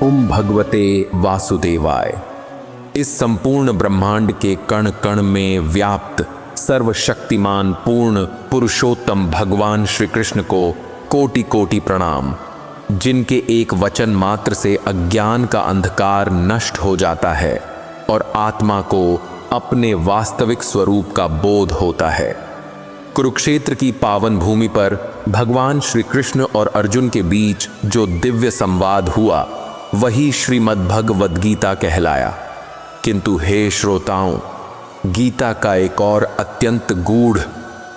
ओम भगवते वासुदेवाय। इस संपूर्ण ब्रह्मांड के कण कण में व्याप्त सर्वशक्तिमान पूर्ण पुरुषोत्तम भगवान श्री कृष्ण को कोटि कोटि प्रणाम, जिनके एक वचन मात्र से अज्ञान का अंधकार नष्ट हो जाता है और आत्मा को अपने वास्तविक स्वरूप का बोध होता है। कुरुक्षेत्र की पावन भूमि पर भगवान श्री कृष्ण और अर्जुन के बीच जो दिव्य संवाद हुआ वही श्रीमद् भगवद गीता कहलाया। किंतु हे श्रोताओं, गीता का एक और अत्यंत गूढ़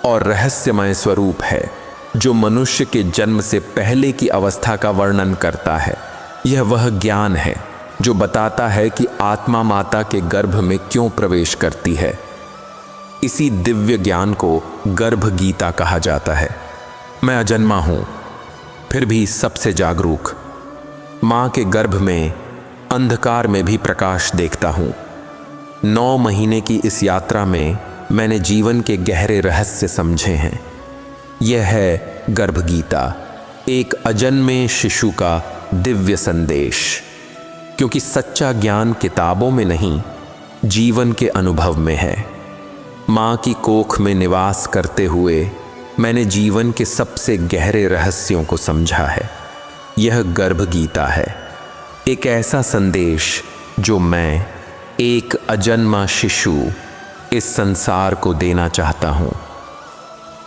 और रहस्यमय स्वरूप है जो मनुष्य के जन्म से पहले की अवस्था का वर्णन करता है। यह वह ज्ञान है जो बताता है कि आत्मा माता के गर्भ में क्यों प्रवेश करती है। इसी दिव्य ज्ञान को गर्भ गीता कहा जाता है। मैं अजन्मा हूं, फिर भी सबसे जागरूक। मां के गर्भ में अंधकार में भी प्रकाश देखता हूं। 9 महीने की इस यात्रा में मैंने जीवन के गहरे रहस्य समझे हैं। यह है गर्भ गीता, एक अजन्मे शिशु का दिव्य संदेश। क्योंकि सच्चा ज्ञान किताबों में नहीं, जीवन के अनुभव में है। मां की कोख में निवास करते हुए मैंने जीवन के सबसे गहरे रहस्यों को समझा है। यह गर्भ गीता है, एक ऐसा संदेश जो मैं, एक अजन्मा शिशु, इस संसार को देना चाहता हूं।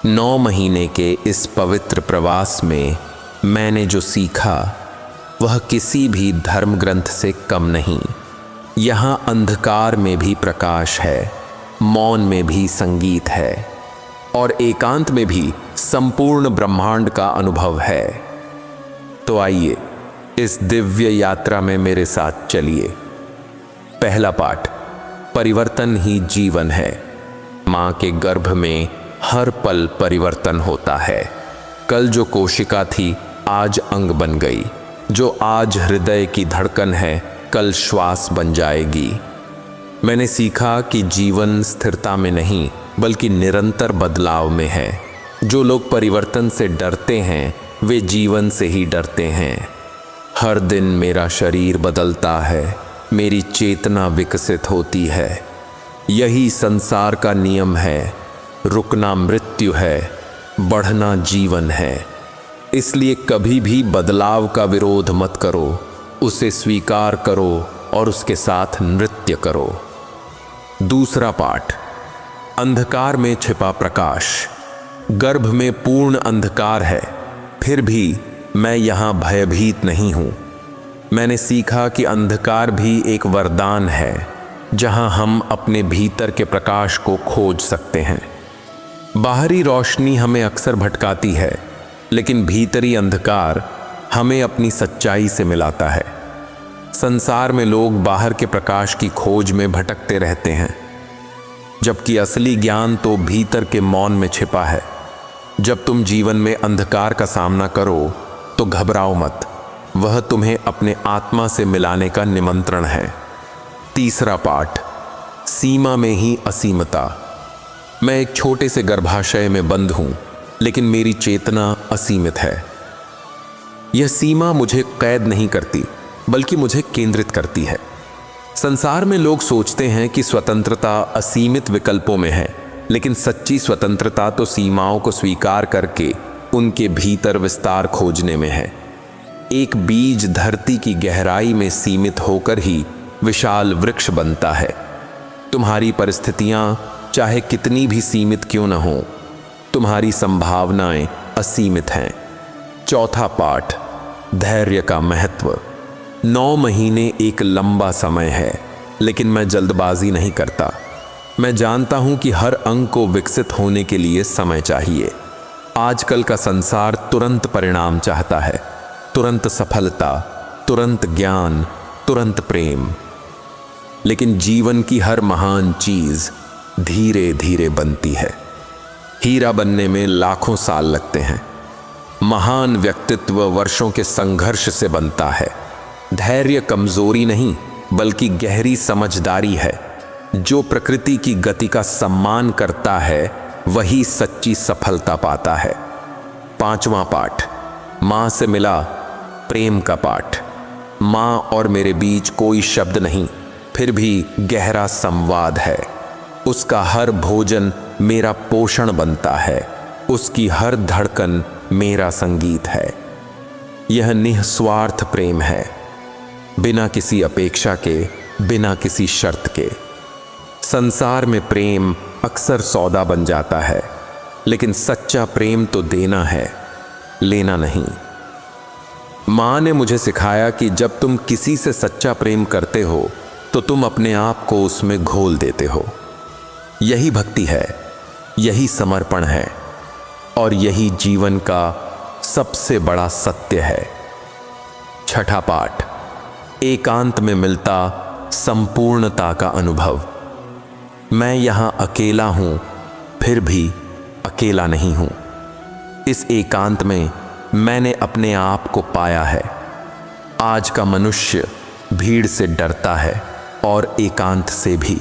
9 महीने के इस पवित्र प्रवास में मैंने जो सीखा वह किसी भी धर्म ग्रंथ से कम नहीं। यहाँ अंधकार में भी प्रकाश है, मौन में भी संगीत है और एकांत में भी संपूर्ण ब्रह्मांड का अनुभव है। तो आइए इस दिव्य यात्रा में मेरे साथ चलिए। पहला पाठ, परिवर्तन ही जीवन है। मां के गर्भ में हर पल परिवर्तन होता है। कल जो कोशिका थी आज अंग बन गई। जो आज हृदय की धड़कन है कल श्वास बन जाएगी। मैंने सीखा कि जीवन स्थिरता में नहीं बल्कि निरंतर बदलाव में है। जो लोग परिवर्तन से डरते हैं वे जीवन से ही डरते हैं। हर दिन मेरा शरीर बदलता है, मेरी चेतना विकसित होती है। यही संसार का नियम है। रुकना मृत्यु है, बढ़ना जीवन है। इसलिए कभी भी बदलाव का विरोध मत करो, उसे स्वीकार करो और उसके साथ नृत्य करो। दूसरा पाठ, अंधकार में छिपा प्रकाश। गर्भ में पूर्ण अंधकार है, फिर भी मैं यहाँ भयभीत नहीं हूँ। मैंने सीखा कि अंधकार भी एक वरदान है जहाँ हम अपने भीतर के प्रकाश को खोज सकते हैं। बाहरी रोशनी हमें अक्सर भटकाती है, लेकिन भीतरी अंधकार हमें अपनी सच्चाई से मिलाता है। संसार में लोग बाहर के प्रकाश की खोज में भटकते रहते हैं, जबकि असली ज्ञान तो भीतर के मौन में छिपा है। जब तुम जीवन में अंधकार का सामना करो तो घबराओ मत, वह तुम्हें अपने आत्मा से मिलाने का निमंत्रण है। तीसरा पाठ, सीमा में ही असीमता। मैं एक छोटे से गर्भाशय में बंद हूं, लेकिन मेरी चेतना असीमित है। यह सीमा मुझे कैद नहीं करती बल्कि मुझे केंद्रित करती है। संसार में लोग सोचते हैं कि स्वतंत्रता असीमित विकल्पों में है, लेकिन सच्ची स्वतंत्रता तो सीमाओं को स्वीकार करके उनके भीतर विस्तार खोजने में है। एक बीज धरती की गहराई में सीमित होकर ही विशाल वृक्ष बनता है। तुम्हारी परिस्थितियां चाहे कितनी भी सीमित क्यों न हो, तुम्हारी संभावनाएं असीमित हैं। चौथा पाठ, धैर्य का महत्व। 9 महीने एक लंबा समय है, लेकिन मैं जल्दबाजी नहीं करता। मैं जानता हूं कि हर अंग को विकसित होने के लिए समय चाहिए। आजकल का संसार तुरंत परिणाम चाहता है, तुरंत सफलता, तुरंत ज्ञान, तुरंत प्रेम। लेकिन जीवन की हर महान चीज धीरे धीरे बनती है। हीरा बनने में लाखों साल लगते हैं। महान व्यक्तित्व वर्षों के संघर्ष से बनता है। धैर्य कमजोरी नहीं बल्कि गहरी समझदारी है। जो प्रकृति की गति का सम्मान करता है वही सच्ची सफलता पाता है। 5वां पाठ, मां से मिला प्रेम का पाठ। माँ और मेरे बीच कोई शब्द नहीं, फिर भी गहरा संवाद है। उसका हर भोजन मेरा पोषण बनता है, उसकी हर धड़कन मेरा संगीत है। यह निस्वार्थ प्रेम है, बिना किसी अपेक्षा के, बिना किसी शर्त के। संसार में प्रेम अक्सर सौदा बन जाता है, लेकिन सच्चा प्रेम तो देना है, लेना नहीं। माँ ने मुझे सिखाया कि जब तुम किसी से सच्चा प्रेम करते हो तो तुम अपने आप को उसमें घोल देते हो। यही भक्ति है, यही समर्पण है, और यही जीवन का सबसे बड़ा सत्य है। छठा पाठ, एकांत में मिलता संपूर्णता का अनुभव। मैं यहां अकेला हूं, फिर भी अकेला नहीं हूं। इस एकांत में मैंने अपने आप को पाया है। आज का मनुष्य भीड़ से डरता है और एकांत से भी,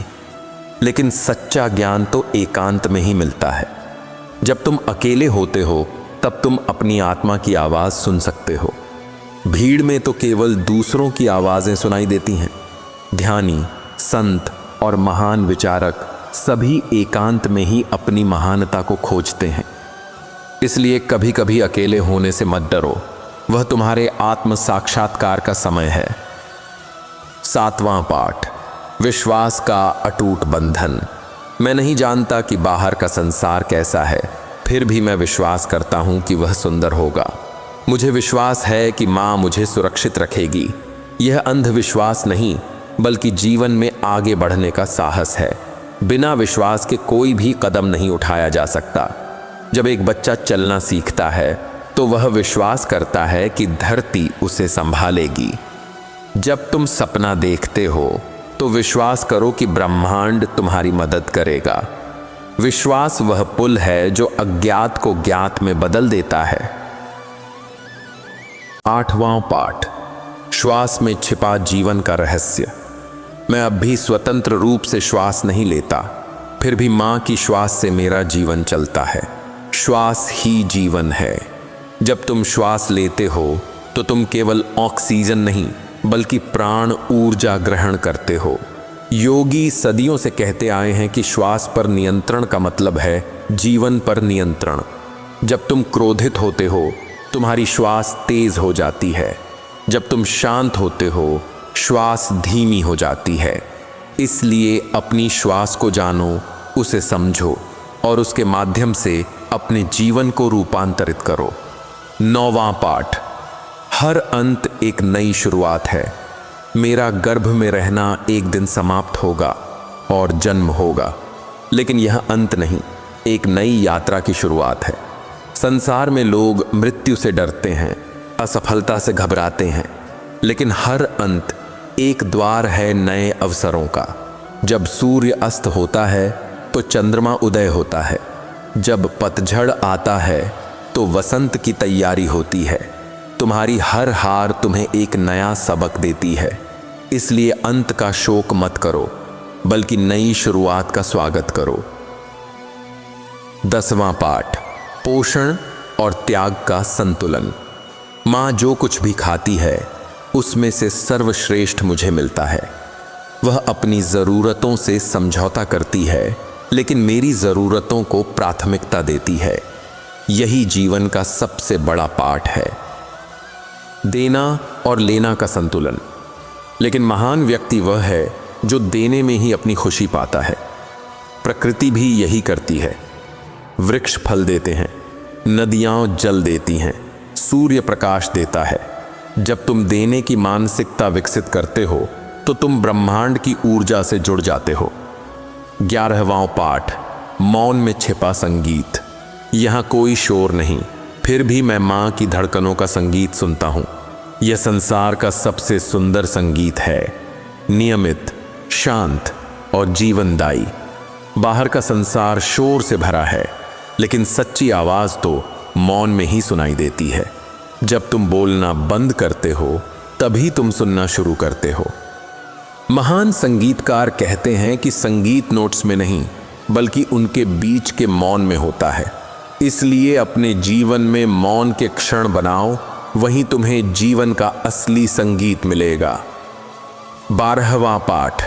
लेकिन सच्चा ज्ञान तो एकांत में ही मिलता है। जब तुम अकेले होते हो तब तुम अपनी आत्मा की आवाज सुन सकते हो। भीड़ में तो केवल दूसरों की आवाजें सुनाई देती हैं। ध्यानी, संत और महान विचारक सभी एकांत में ही अपनी महानता को खोजते हैं। इसलिए कभी कभी अकेले होने से मत डरो, वह तुम्हारे आत्म साक्षात्कार का समय है। सातवां पाठ, विश्वास का अटूट बंधन। मैं नहीं जानता कि बाहर का संसार कैसा है, फिर भी मैं विश्वास करता हूं कि वह सुंदर होगा। मुझे विश्वास है कि माँ मुझे सुरक्षित रखेगी। यह अंधविश्वास नहीं, बल्कि जीवन में आगे बढ़ने का साहस है। बिना विश्वास के कोई भी कदम नहीं उठाया जा सकता। जब एक बच्चा चलना सीखता है तो वह विश्वास करता है कि धरती उसे संभालेगी। जब तुम सपना देखते हो तो विश्वास करो कि ब्रह्मांड तुम्हारी मदद करेगा। विश्वास वह पुल है जो अज्ञात को ज्ञात में बदल देता है। आठवां पाठ, श्वास में छिपा जीवन का रहस्य। मैं अब भी स्वतंत्र रूप से श्वास नहीं लेता, फिर भी माँ की श्वास से मेरा जीवन चलता है। श्वास ही जीवन है। जब तुम श्वास लेते हो तो तुम केवल ऑक्सीजन नहीं, बल्कि प्राण ऊर्जा ग्रहण करते हो। योगी सदियों से कहते आए हैं कि श्वास पर नियंत्रण का मतलब है जीवन पर नियंत्रण। जब तुम क्रोधित होते हो तुम्हारी श्वास तेज हो जाती है, जब तुम शांत होते हो श्वास धीमी हो जाती है। इसलिए अपनी श्वास को जानो, उसे समझो और उसके माध्यम से अपने जीवन को रूपांतरित करो। नौवां पाठ, हर अंत एक नई शुरुआत है। मेरा गर्भ में रहना एक दिन समाप्त होगा और जन्म होगा, लेकिन यह अंत नहीं, एक नई यात्रा की शुरुआत है। संसार में लोग मृत्यु से डरते हैं, असफलता से घबराते हैं, लेकिन हर अंत एक द्वार है नए अवसरों का। जब सूर्य अस्त होता है तो चंद्रमा उदय होता है। जब पतझड़ आता है तो वसंत की तैयारी होती है। तुम्हारी हर हार तुम्हें एक नया सबक देती है। इसलिए अंत का शोक मत करो, बल्कि नई शुरुआत का स्वागत करो। 10वां पाठ, पोषण और त्याग का संतुलन। माँ जो कुछ भी खाती है उसमें से सर्वश्रेष्ठ मुझे मिलता है। वह अपनी ज़रूरतों से समझौता करती है, लेकिन मेरी ज़रूरतों को प्राथमिकता देती है। यही जीवन का सबसे बड़ा पाठ है, देना और लेना का संतुलन। लेकिन महान व्यक्ति वह है जो देने में ही अपनी खुशी पाता है। प्रकृति भी यही करती है। वृक्ष फल देते हैं, नदियाँ जल देती हैं, सूर्य प्रकाश देता है। जब तुम देने की मानसिकता विकसित करते हो तो तुम ब्रह्मांड की ऊर्जा से जुड़ जाते हो। 11वां पाठ, मौन में छिपा संगीत। यहाँ कोई शोर नहीं, फिर भी मैं माँ की धड़कनों का संगीत सुनता हूँ। यह संसार का सबसे सुंदर संगीत है, नियमित, शांत और जीवनदायी। बाहर का संसार शोर से भरा है, लेकिन सच्ची आवाज़ तो मौन में ही सुनाई देती है। जब तुम बोलना बंद करते हो तभी तुम सुनना शुरू करते हो। महान संगीतकार कहते हैं कि संगीत नोट्स में नहीं, बल्कि उनके बीच के मौन में होता है। इसलिए अपने जीवन में मौन के क्षण बनाओ वहीं तुम्हें जीवन का असली संगीत मिलेगा। 12वां पाठ,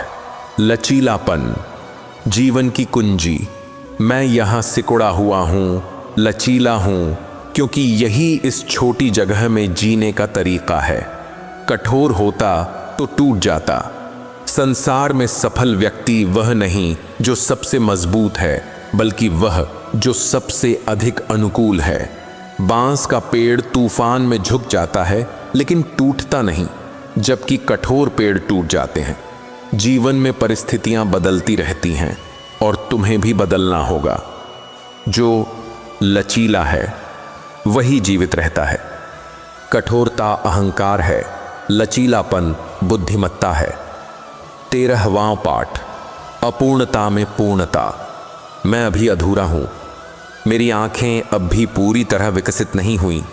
लचीलापन, जीवन की कुंजी। मैं यहाँ सिकुड़ा हुआ हूँ, लचीला हूँ, क्योंकि यही इस छोटी जगह में जीने का तरीका है। कठोर होता तो टूट जाता। संसार में सफल व्यक्ति वह नहीं जो सबसे मजबूत है, बल्कि वह जो सबसे अधिक अनुकूल है। बांस का पेड़ तूफान में झुक जाता है लेकिन टूटता नहीं, जबकि कठोर पेड़ टूट जाते हैं। जीवन में परिस्थितियां बदलती रहती हैं और तुम्हें भी बदलना होगा। जो लचीला है वही जीवित रहता है। कठोरता अहंकार है, लचीलापन बुद्धिमत्ता है। 13वां पाठ, अपूर्णता में पूर्णता। मैं अभी अधूरा हूँ। मेरी आंखें अब भी पूरी तरह विकसित नहीं हुई,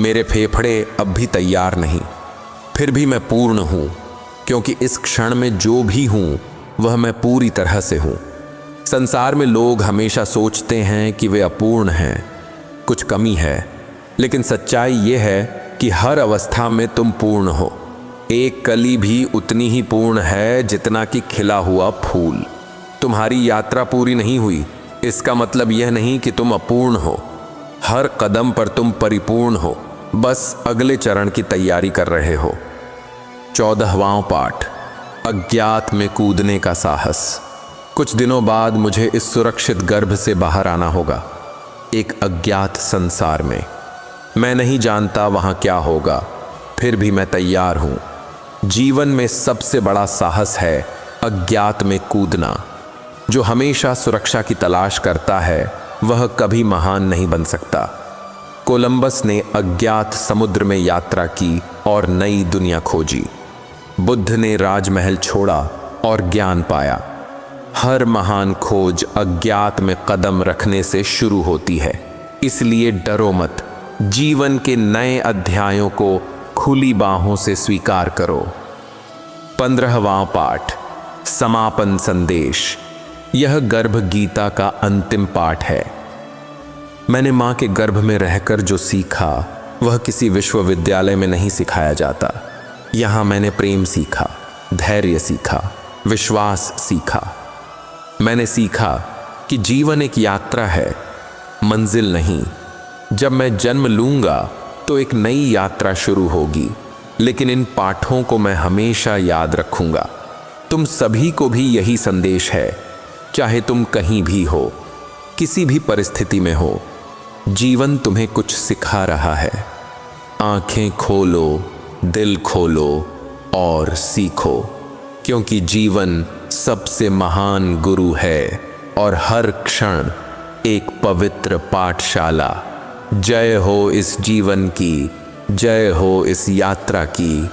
मेरे फेफड़े अब भी तैयार नहीं, फिर भी मैं पूर्ण हूँ, क्योंकि इस क्षण में जो भी हूँ वह मैं पूरी तरह से हूँ। संसार में लोग हमेशा सोचते हैं कि वे अपूर्ण हैं, कुछ कमी है, लेकिन सच्चाई यह है कि हर अवस्था में तुम पूर्ण हो। एक कली भी उतनी ही पूर्ण है जितना कि खिला हुआ फूल। तुम्हारी यात्रा पूरी नहीं हुई, इसका मतलब यह नहीं कि तुम अपूर्ण हो। हर कदम पर तुम परिपूर्ण हो, बस अगले चरण की तैयारी कर रहे हो। 14वां पाठ, अज्ञात में कूदने का साहस। कुछ दिनों बाद मुझे इस सुरक्षित गर्भ से बाहर आना होगा, एक अज्ञात संसार में। मैं नहीं जानता वहां क्या होगा, फिर भी मैं तैयार हूं। जीवन में सबसे बड़ा साहस है अज्ञात में कूदना। जो हमेशा सुरक्षा की तलाश करता है वह कभी महान नहीं बन सकता। कोलंबस ने अज्ञात समुद्र में यात्रा की और नई दुनिया खोजी। बुद्ध ने राजमहल छोड़ा और ज्ञान पाया। हर महान खोज अज्ञात में कदम रखने से शुरू होती है। इसलिए डरो मत, जीवन के नए अध्यायों को खुली बाहों से स्वीकार करो। 15वां पाठ, समापन संदेश। यह गर्भ गीता का अंतिम पाठ है। मैंने मां के गर्भ में रहकर जो सीखा वह किसी विश्वविद्यालय में नहीं सिखाया जाता। यहां मैंने प्रेम सीखा, धैर्य सीखा, विश्वास सीखा। मैंने सीखा कि जीवन एक यात्रा है, मंजिल नहीं। जब मैं जन्म लूंगा तो एक नई यात्रा शुरू होगी, लेकिन इन पाठों को मैं हमेशा याद रखूंगा। तुम सभी को भी यही संदेश है, चाहे तुम कहीं भी हो, किसी भी परिस्थिति में हो, जीवन तुम्हें कुछ सिखा रहा है। आंखें खोलो, दिल खोलो और सीखो, क्योंकि जीवन सबसे महान गुरु है और हर क्षण एक पवित्र पाठशाला। जय हो इस जीवन की, जय हो इस यात्रा की।